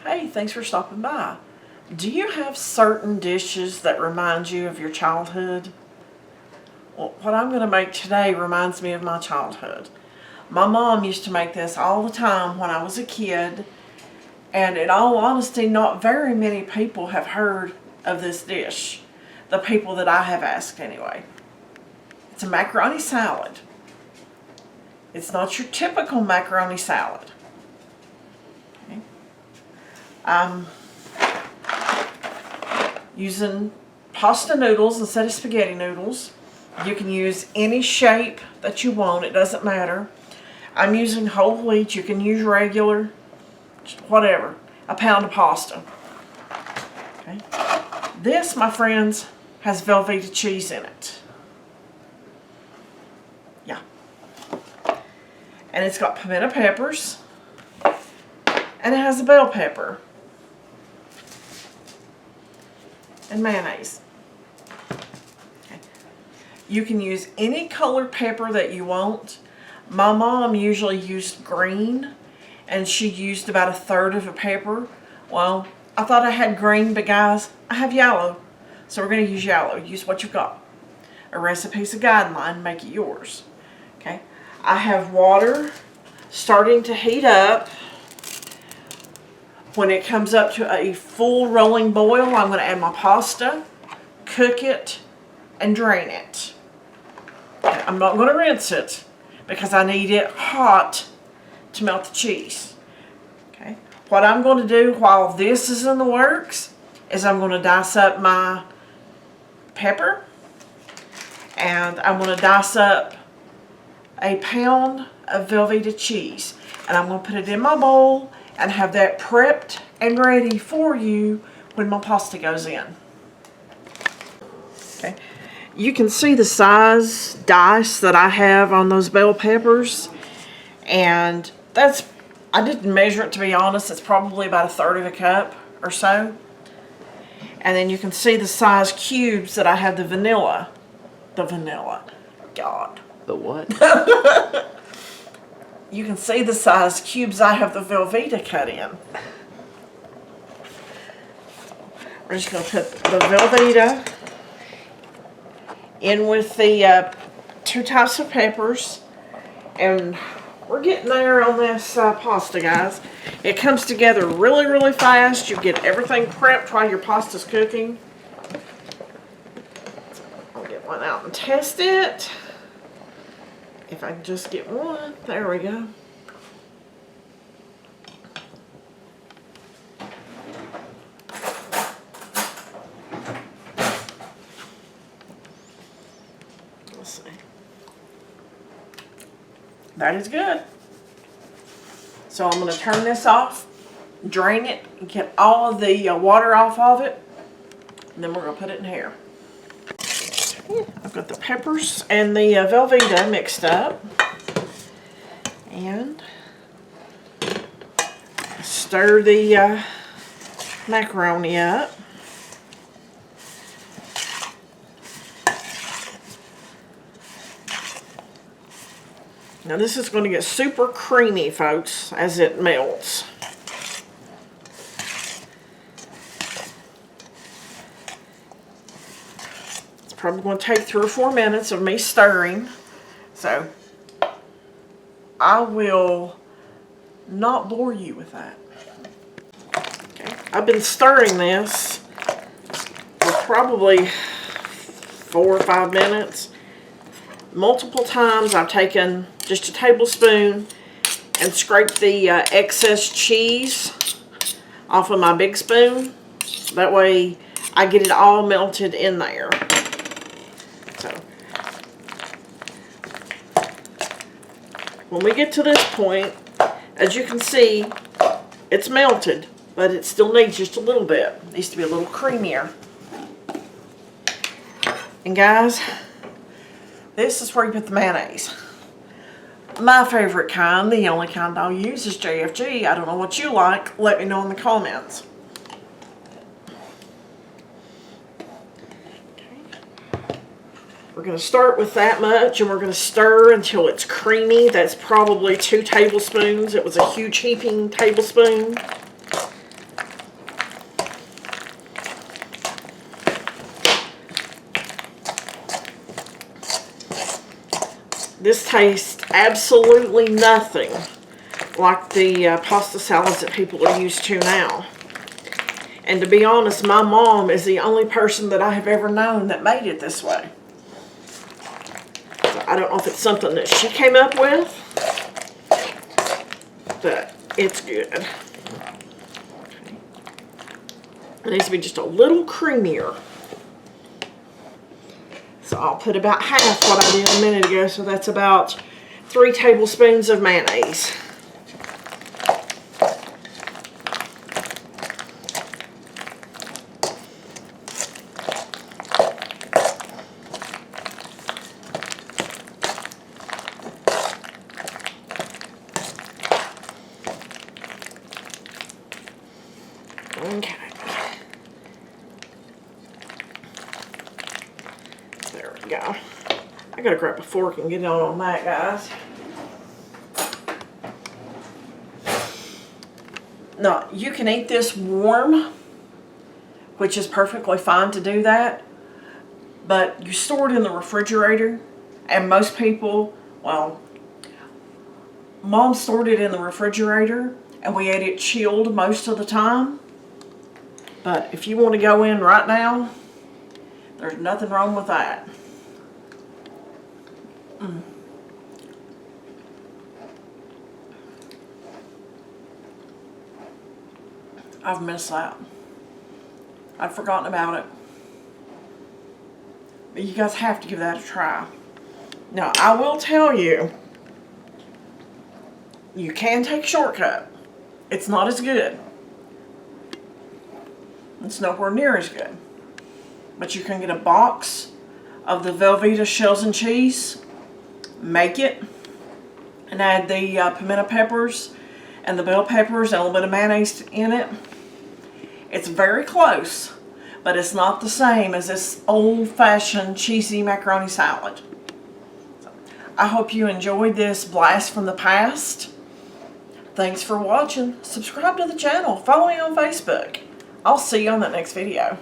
Hey, thanks for stopping by. Do you have certain dishes that remind you of your childhood? Well, what I'm going to make today reminds me of my childhood. My mom used to make this all the time when I was a kid, and in all honesty, not very many people have heard of this dish. The people that I have asked, anyway. It's a macaroni salad. It's not your typical macaroni salad. Okay. I'm using pasta noodles instead of spaghetti noodles. You can use any shape that you want, it doesn't matter. I'm using whole wheat, you can use regular, whatever. A pound of pasta. Okay. This, my friends, has Velveeta cheese in it. Yeah. And it's got pimento peppers. And it has a bell pepper. And mayonnaise. Okay. You can use any colored pepper that you want. My mom usually used green, and she used about 1/3 of a pepper. Well, I thought I had green, but guys, I have yellow. So we're going to use yellow. Use what you've got. A recipe's a guideline, make it yours. Okay. I have water starting to heat up. When it comes up to a full rolling boil, I'm going to add my pasta, cook it, and drain it. Okay, I'm not going to rinse it because I need it hot to melt the cheese. Okay. What I'm going to do while this is in the works is I'm going to dice up my pepper, and I'm going to dice up a pound of Velveeta cheese, and I'm going to put it in my bowl and have that prepped and ready for you when my pasta goes in. Okay. You can see the size dice that I have on those bell peppers, and I didn't measure it, to be honest. It's probably about 1/3 of a cup or so. And then you can see the size cubes that I have the vanilla. God. The what? You can see the size cubes I have the Velveeta cut in. We're just going to put the Velveeta in with the 2 types of peppers. And we're getting there on this pasta, guys. It comes together really, really fast. You get everything prepped while your pasta's cooking. I'll get one out and test it. If I can just get one. There we go. Let's see. That is good. So I'm going to turn this off, drain it, and get all of the water off of it. And then we're going to put it in here. I've got the peppers and the Velveeta mixed up. And stir the macaroni up. Now this is going to get super creamy, folks, as it melts. Probably going to take 3 or 4 minutes of me stirring, so I will not bore you with that. Okay. I've been stirring this for probably 4 or 5 minutes. Multiple times I've taken just a tablespoon and scraped the excess cheese off of my big spoon. That way I get it all melted in there. So, when we get to this point, as you can see, it's melted, but it still needs just a little bit. It needs to be a little creamier. And guys, this is where you put the mayonnaise. My favorite kind, the only kind I'll use, is JFG. I don't know what you like. Let me know in the comments. We're going to start with that much, and we're going to stir until it's creamy. That's probably 2 tablespoons. It was a huge heaping tablespoon. This tastes absolutely nothing like the pasta salads that people are used to now. And to be honest, my mom is the only person that I have ever known that made it this way. So I don't know if it's something that she came up with, but it's good. Okay. It needs to be just a little creamier. So I'll put about half what I did a minute ago, so that's about 3 tablespoons of mayonnaise. Okay. There we go. I gotta grab a fork and get on that, guys. Now, you can eat this warm, which is perfectly fine to do that, but you store it in the refrigerator, and most people, well, Mom stored it in the refrigerator, and we ate it chilled most of the time. But if you want to go in right now, there's nothing wrong with that. I've missed that. I'd forgotten about it. But you guys have to give that a try. Now, I will tell you, you can take a shortcut. It's not as good. It's nowhere near as good. But you can get a box of the Velveeta shells and cheese, make it, and add the pimento peppers and the bell peppers and a little bit of mayonnaise in it. It's very close, but it's not the same as this old-fashioned cheesy macaroni salad. I hope you enjoyed this blast from the past. Thanks for watching. Subscribe to the channel. Follow me on Facebook. I'll see you on that next video.